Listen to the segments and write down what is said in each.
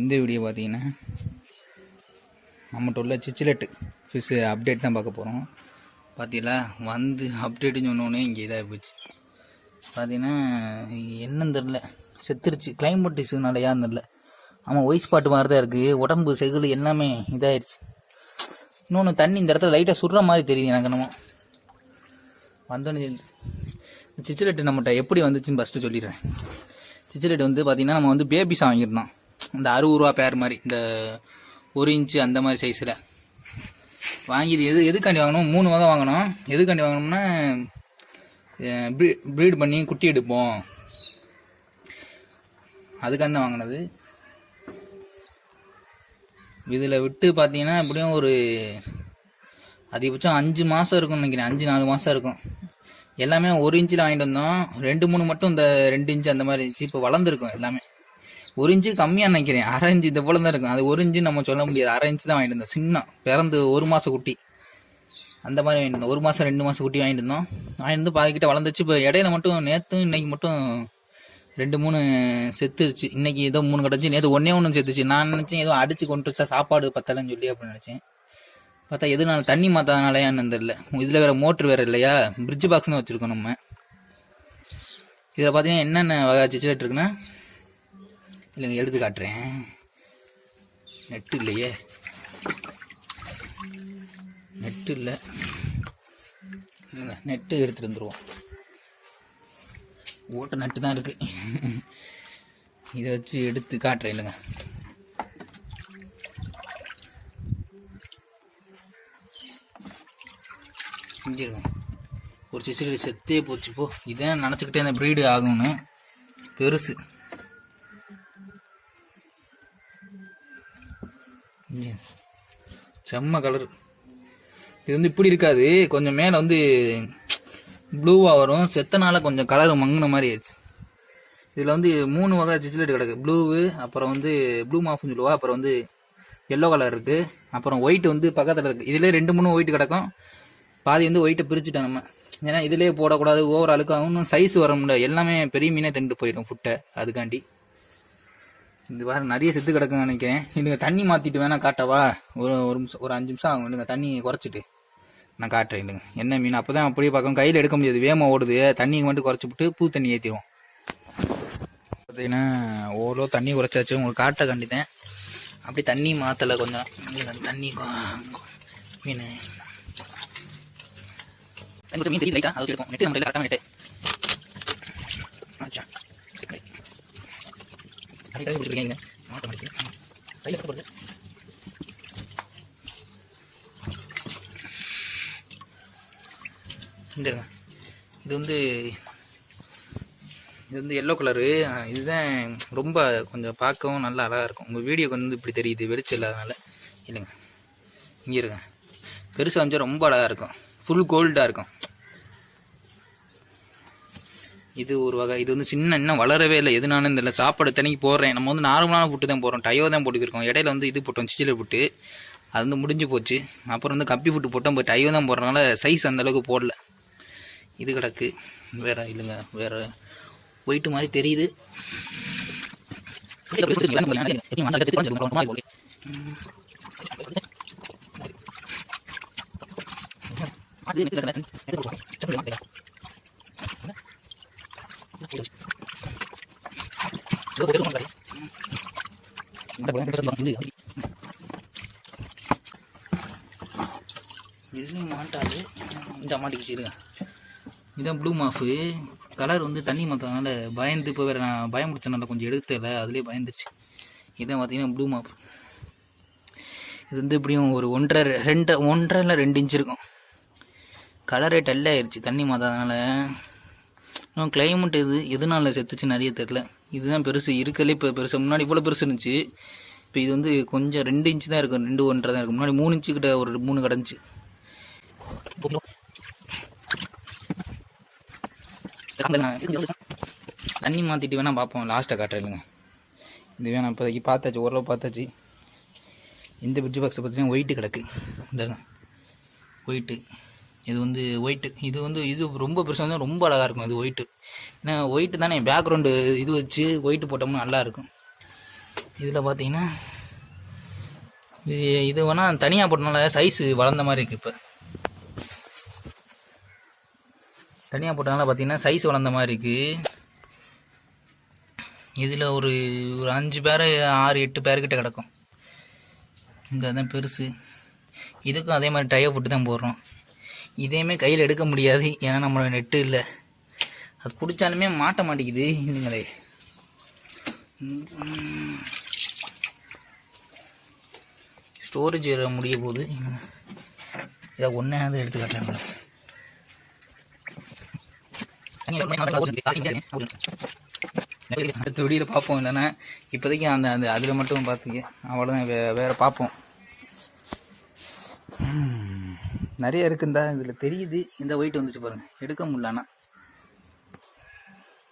இந்த வீடியோ பார்த்தீங்கன்னா நம்மகிட்ட உள்ள சிச்சிலெட்டு ஃபிஷ் அப்டேட் தான் பார்க்க போகிறோம். பார்த்தீங்களா வந்து அப்டேட்டுன்னு சொன்னோன்னே இங்கே இதாக போச்சு. பார்த்தீங்கன்னா என்னன்னு தெரில, செத்துருச்சு. கிளைமேட் இஷ்யூனால யாருன்னு தெரில. ஆமாம், ஒயிட் ஸ்பாட்டு மாதிரி தான் இருக்குது. உடம்பு செகுல் எல்லாமே இதாகிடுச்சு. இன்னொன்று தண்ணி இந்த இடத்துல லைட்டாக சுடுற மாதிரி தெரியுது எனக்கு. என்னமோ வந்தோன்னு சிச்சிலெட்டு நம்மகிட்ட எப்படி வந்துச்சுன்னு ஃபஸ்ட்டு சொல்லிடுறேன். சிச்சிலெட்டு வந்து பார்த்தீங்கன்னா நம்ம வந்து பேபிஸாக வாங்கியிருந்தோம். இந்த 60 ரூபா பேர் மாதிரி, இந்த 1 இன்ச்சு அந்த மாதிரி சைஸில் வாங்கி. இது எதுக்காண்டி வாங்கணும்? 3 வகை வாங்கணும். எதுக்காண்டி வாங்கணும்னா ப்ரீட் பண்ணி குட்டி எடுப்போம், அதுக்காண்டி தான் வாங்கினது. இதில் விட்டு பார்த்தீங்கன்னா எப்படியும் ஒரு அதிகபட்சம் 5 மாதம் இருக்கும்னு நினைக்கிறேன். 5-4 மாதம் இருக்கும். எல்லாமே 1 இன்ச்சில் வாங்கிட்டு வந்தோம். 2-3 மட்டும் இந்த 2 இன்ச்சு அந்த மாதிரி இருந்துச்சு. இப்போ வளர்ந்துருக்கும் எல்லாமே. 1 இன்ச்சு கம்மியாக நினைக்கிறேன். 1/2 இன்ச்சு இந்த போல தான் இருக்கும். அது 1 இன்ச்சு நம்ம சொல்ல முடியாது. 1/2 இன்ச்சு தான் வாங்கிட்டு இருந்தோம். சின்ன பிறந்து 1 மாதம் குட்டி அந்த மாதிரி வாங்கிட்டு இருந்தோம். 1 மாதம் 2 மாதம் குட்டி வாங்கிட்டு இருந்தோம். வாங்கிட்டு பாதிக்கிட்ட வளர்ந்துச்சு. இப்போ இடையில மட்டும் நேற்று இன்னைக்கு மட்டும் 2-3 செத்துருச்சு. இன்னைக்கு ஏதோ 3 கிடச்சி. நேற்று ஒன்று செத்துச்சு. நான் நினச்சேன் ஏதோ அடிச்சு கொண்டு வச்சா சாப்பாடு பத்தலைன்னு சொல்லி அப்படின்னு நினச்சேன். பார்த்தா எதுனால தண்ணி மாற்றாதனாலயான்னு தெரியல. இதில் வேற மோட்ரு வேற இல்லையா, பிரிட்ஜ் பாக்ஸ்னு வச்சுருக்கோம் நம்ம. இதில் பார்த்தீங்கன்னா என்னென்ன வகை சிச்சிலெட் இருக்குன்னா, இல்லைங்க எடுத்து காட்டுறேன். நெட்டு இல்லையே, நெட்டு இல்லை. இல்லைங்க நெட்டு எடுத்துகிட்டு வந்துடுவோம். ஓட்ட நெட்டு தான் இருக்குது. இதை வச்சு எடுத்து காட்டுறேன். இல்லைங்க செஞ்சிருக்கேன். ஒரு சிச்சிலெட் செத்தே போச்சு. போ, இதான் நினச்சிக்கிட்டே அந்த ப்ரீடு ஆகும்னு. பெருசு செம்ம கலர். இது வந்து இப்படி இருக்காது, கொஞ்சம் மேலே வந்து ப்ளூவாக வரும். செத்தனால கொஞ்சம் கலர் மங்கின மாதிரி ஆயிடுச்சு. இதில் வந்து 3 வகை சிச்சிலெட் கிடக்கு. ப்ளூவு, அப்புறம் வந்து ப்ளூ மாஃப்னு சொல்லுவா, அப்புறம் வந்து எல்லோ கலர் இருக்குது, அப்புறம் ஒயிட் வந்து பக்கத்தில் இருக்குது. இதிலே 2-3 ஒயிட் கிடக்கும். பாதி வந்து ஒயிட்டை பிரிச்சுட்டேன் நம்ம. ஏன்னா இதிலே போடக்கூடாது, ஓவர் அழுக்காகும், சைஸ் வர முடியாது. எல்லாமே பெரிய மீனே திண்டு போயிடும் ஃபுட்டை. அதுக்காண்டி இது வேறு நிறைய செத்து கிடக்குன்னு நினைக்கிறேன். இதுங்க தண்ணி மாற்றிட்டு வேணா காட்டவா? ஒரு 5 நிமிஷம் ஆகும். இல்லைங்க தண்ணி குறைச்சிட்டு நான் காட்டுறேன். இல்லைங்க என்ன மீன். அப்போ தான் அப்படியே பார்க்கணும், கையில் எடுக்க முடியாது, வேகமாக ஓடுது. தண்ணியை மட்டும் குறைச்சி விட்டு பூ தண்ணி ஏற்றிடுவோம். பார்த்தீங்கன்னா ஓரளவு தண்ணி குறைச்சாச்சு. உங்களுக்கு காட்ட கண்டித்தேன். அப்படி தண்ணி மாற்றலை கொஞ்சம். தண்ணி மீன் மீன் தெரியும் லைட்டாக, அது இருக்கும். நெட்டு நம்ம கரெக்டாக நெட்டு கொடுத்துருக்கீங்க. இது வந்து எல்லோ கலரு. இதுதான் ரொம்ப கொஞ்சம் பார்க்கவும் நல்லா அழகாக இருக்கும். உங்கள் வீடியோக்கு வந்து இப்படி தெரியுது வெளிச்சம் இல்லாதனால. இல்லைங்க இங்கே இருங்க, பெருசாக வந்து ரொம்ப அழகாக இருக்கும். ஃபுல் கோல்டாக இருக்கும். இது ஒரு வகை. இது வந்து சின்ன, இன்னும் வளரவே இல்லை. எதுனாலும் தெரியல. சாப்பாடு தனிக்கு போடுறேன். நம்ம வந்து நார்மலான புட்டு தான் போடுறோம். டயோ தான் போட்டுக்கிருக்கோம். இடையில வந்து இது போட்டோம், சிச்சிலெட் புட்டு. அது வந்து முடிஞ்சு போச்சு. அப்புறம் வந்து கப்பி புட்டு போட்டோம். இப்போ டயோ தான் போடுறதுனால சைஸ் அந்த அளவுக்கு போடல. இது கிடக்கு வேற. இல்லைங்க வேற ஒயிட்டு மாதிரி தெரியுது. மாட்டாது இந்த மாட்டிக்கிச்சு. இதான் ப்ளூ மாஃபு. கலர் வந்து தண்ணி மாற்றதுனால பயந்து இப்போ வேறு நான் பயம் பிடிச்சனால கொஞ்சம் எடுத்தல, அதுலேயே பயந்துருச்சு. இதான் பார்த்தீங்கன்னா ப்ளூ மாஃப். இது வந்து எப்படியும் ஒரு 1.5 இல்லை 2 இன்ச்சு இருக்கும். கலரே டல்லாகிடுச்சு தண்ணி மாற்றதுனால. இன்னும் கிளைமேட் எதுனால செத்துச்சு நிறைய தெரில. இதுதான் பெருசு இருக்கலே. இப்போ பெருசு முன்னாடி இவ்வளோ பெருசு இருந்துச்சு. இப்போ இது வந்து கொஞ்சம் 2 இன்ச்சு தான் இருக்கும், 2-1.5 தான் இருக்கும். முன்னாடி 3 இன்ச்சு கிட்ட ஒரு 3 கிடந்துச்சு. தண்ணி மாற்றிட்டு வேணால் பார்ப்போம், லாஸ்ட்டாக காட்டுறேங்க. இது வேணாம், இப்போதைக்கு பார்த்தாச்சு, ஓரளவு பார்த்தாச்சு. இந்த பிரிட்ஜ் பாக்ஸை பார்த்தீங்கன்னா ஒயிட்டு கிடக்கு. இந்த ஒயிட்டு, இது வந்து ஒயிட்டு. இது ரொம்ப பெருசாக இருந்தால் ரொம்ப அழகாக இருக்கும். இது ஒயிட்டு. ஏன்னா ஒயிட்டு தானே பேக்ரவுண்டு இது வச்சு ஒயிட்டு போட்டோம்னா நல்லாயிருக்கும். இதில் பார்த்தீங்கன்னா இது வேணால் தனியாக போட்டனால சைஸு வளர்ந்த மாதிரி இருக்குது. இப்போ தனியாக போட்டனால பார்த்தீங்கன்னா சைஸ் வளர்ந்த மாதிரி இருக்குது. இதில் ஒரு 5 பேர் 6-8 பேர்கிட்ட கிடக்கும். இந்த தான் பெருசு. இதுக்கும் அதே மாதிரி டயர் போட்டு தான் போடுறோம். இதையுமே கையில் எடுக்க முடியாது, ஏன்னா நம்மளோட நெட்டு இல்லை. அது பிடிச்சாலுமே மாட்ட மாட்டேங்குது. இல்லைங்களே, ஸ்டோரேஜ் முடிய போகுது. இதை ஒன்றாவது எடுத்து காட்டுறேன். அடுத்த வீடியோவில் பார்ப்போம். இல்லைன்னா இப்போதைக்கு அந்த அந்த அதில் மட்டும் பார்த்துக்க, அவ்வளோதான். வேறு பார்ப்போம். நிறைய இருக்குந்தா இதில் தெரியுது. இந்த ஒயிட் வந்துச்சு பாருங்கள், எடுக்க முடியலண்ணா.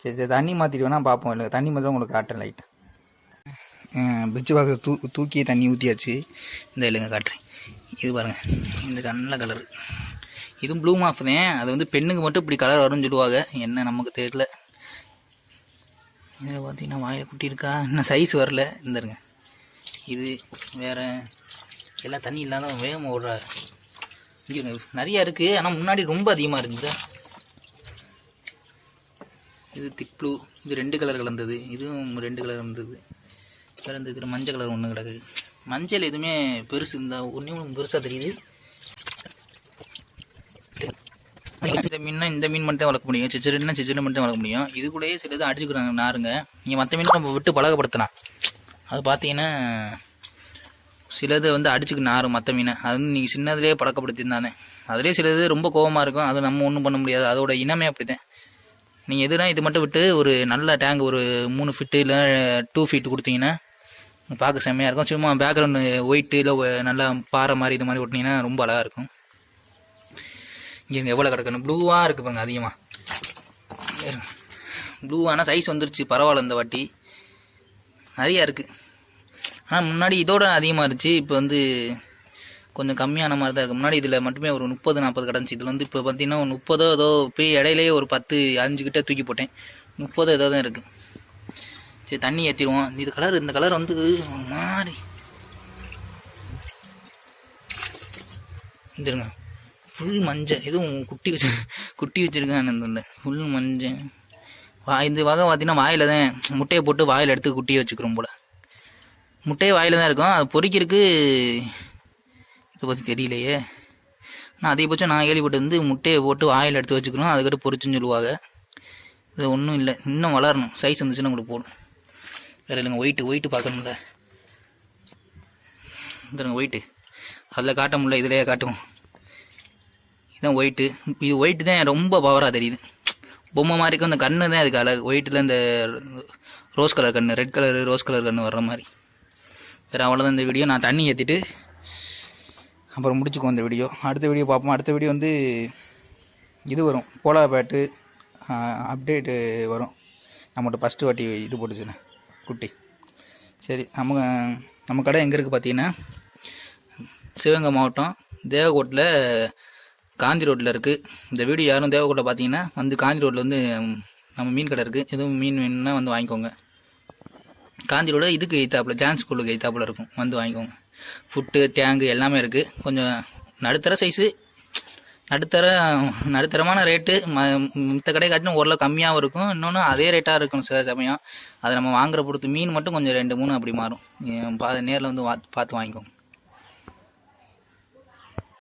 சரி தண்ணி மாற்றிட்டு வேணால் பார்ப்போம். இல்லை தண்ணி மட்டும் உங்களுக்கு காட்டுறேன் லைட்டாக. பிரிட்ஜ் பாக்ஸ் தூக்கி தண்ணி ஊற்றியாச்சு. இந்த இல்லைங்க காட்டுறேன். இது பாருங்கள், இந்த நல்ல கலரு. இதுவும் ப்ளூ மாஃப் தான். அது வந்து பெண்ணுக்கு மட்டும் இப்படி கலர் வரும்னு சொல்லுவாங்க, என்ன நமக்கு தெரியல. இதில் பார்த்தீங்கன்னா வாயில் குட்டி இருக்கா, இன்னும் சைஸ் வரல. இருந்துருங்க, இது வேறு எல்லாம் தண்ணி இல்லாத வேகமாக ஓடுற. இங்கே நிறையா இருக்குது, ஆனால் முன்னாடி ரொம்ப அதிகமாக இருந்துச்சு. இது திக் ப்ளூ, இது 2 கலர் கலந்தது. இதுவும் 2 கலர் இருந்தது. வேறு இந்த இதில் மஞ்சள் கலர் ஒன்று கிடக்குது. மஞ்சள் எதுவுமே பெருசு இருந்தால் ஒன்றும் பெருசாக தெரியுது. இந்த மீன்னா இந்த மீன் மட்டும் வளர்க்க முடியும், சிச்சிருன்னா சிச்சிரு மட்டும் வளர்க்க முடியும். இது கூடயே சிலது அடிச்சுக்கிறாங்க நாருங்க. நீங்கள் மற்ற மீன் நம்ம விட்டு பழகப்படுத்தலாம். அது பார்த்தீங்கன்னா சிலது வந்து அடிச்சுக்கு நாரும் மற்ற மீனை. அது வந்து நீங்கள் சின்னதுலேயே பழக்கப்படுத்தியிருந்தானே. அதுலேயே சிலது ரொம்ப கோபமாக இருக்கும், அது நம்ம ஒன்றும் பண்ண முடியாது. அதோட இனமே அப்படித்தான். நீங்கள் எதுனா இது மட்டும் விட்டு ஒரு நல்ல டேங்க் ஒரு 3 ஃபீட்டு இல்லை 2 ஃபீட்டு கொடுத்தீங்கன்னா பார்க்க செம்மையாக இருக்கும். சும்மா பேக்ரவுண்டு ஒயிட்டு இல்லை நல்லா பாறை மாதிரி இது மாதிரி ஒட்டினீங்கன்னா ரொம்ப அழகாக இருக்கும். இங்கே எவ்வளோ கிடக்கணும், ப்ளூவாக இருக்குது பாருங்க அதிகமாக. ப்ளூவானால் சைஸ் வந்துருச்சு, பரவாயில்ல. இந்த வாட்டி நிறையா இருக்குது. ஆனால் முன்னாடி இதோட அதிகமாக இருந்துச்சு, இப்போ வந்து கொஞ்சம் கம்மியான மாதிரி தான் இருக்குது. முன்னாடி இதில் மட்டுமே ஒரு 30-40 கிடந்துச்சு. இதில் வந்து இப்போ பார்த்தீங்கன்னா 30 ஏதோ போய் இடையிலேயே ஒரு 10-5 கிட்ட தூக்கி போட்டேன். 30 ஏதோ தான் இருக்குது. சரி தண்ணி ஏற்றிடுவோம். இது கலர், இந்த கலர் வந்து மாறி இருந்துருங்க. ஃபுல் மஞ்சள், எதுவும் குட்டி வச்சுருக்கான்னு இந்த ஃபுல் மஞ்சள். இந்த வகை பார்த்தீங்கன்னா வாயில் தான் முட்டையை போட்டு வாயில் எடுத்து குட்டியை வச்சுக்கிறோம் போல். முட்டையை வாயில் தான் இருக்கும், அது பொறிக்கிறதுக்கு இதை பற்றி தெரியலையே. நான் அதிகபட்சம் நான் கேள்விப்பட்டு வந்து முட்டையை போட்டு வாயில் எடுத்து வச்சுக்கிறோம், அதுக்கிட்ட பொறிச்சுன்னு சொல்லுவாங்க. இது ஒன்றும் இல்லை, இன்னும் வளரணும். சைஸ் வந்துச்சுன்னா கூட போடும். வேறு இல்லைங்க, ஒயிட்டு பார்க்கணும்ல. இதுங்க ஒயிட்டு அதில் காட்ட முடியல, இதிலேயே காட்டுவோம். இதுதான் ஒயிட்டு. இது ஒயிட்டு தான் ரொம்ப பவராக தெரியுது. பொம்மை மாதிரி இருக்கும். இந்த கண்ணு தான் அதுக்கு அழகு. ஒயிட்டில் இந்த ரோஸ் கலர் கண்ணு, ரெட் கலர் ரோஸ் கலர் கண்ணு வர்ற மாதிரி. வேறு அவ்வளோதான் இந்த வீடியோ. நான் தண்ணி ஏற்றிட்டு அப்புறம் முடிச்சுக்குவோம் இந்த வீடியோ. அடுத்த வீடியோ பார்ப்போம். அடுத்த வீடியோ வந்து இது வரும், போலார் பேட்டு அப்டேட்டு வரும். நம்மகிட்ட ஃபஸ்ட்டு வாட்டி இது போட்டுச்சுண்ணே குட்டி. சரி, நம்ம கடை எங்கே இருக்குது பார்த்தீங்கன்னா சிவகங்கை மாவட்டம் தேவகோட்டில் காந்தி ரோட்டில் இருக்குது. இந்த வீடியோ யாரும் தேவகோட்டில் பார்த்தீங்கன்னா வந்து காந்தி ரோட்டில் வந்து நம்ம மீன் கடை இருக்குது. எதுவும் மீன் வேணும்னா வந்து வாங்கிக்கோங்க. காந்தி ரோடு இதுக்கு எய்த்தாப்பில் ஜான்ஸ் ஸ்கூலுக்கு எய்த்தாப்பில் இருக்கும், வந்து வாங்கிக்கோங்க. ஃபுட்டு டேங்கு எல்லாமே இருக்குது. கொஞ்சம் நடுத்தர சைஸு, நடுத்தரமான ரேட்டு. மித்த கடை காட்டிலும் ஓரளவு கம்மியாகவும் இருக்கும், இன்னொன்று அதே ரேட்டாக இருக்கும் சில சமயம். அதை நம்ம வாங்குற பொறுத்து மீன் மட்டும் கொஞ்சம் 2-3 அப்படி மாறும். நேரில் வந்து பார்த்து வாங்கிக்கோங்க.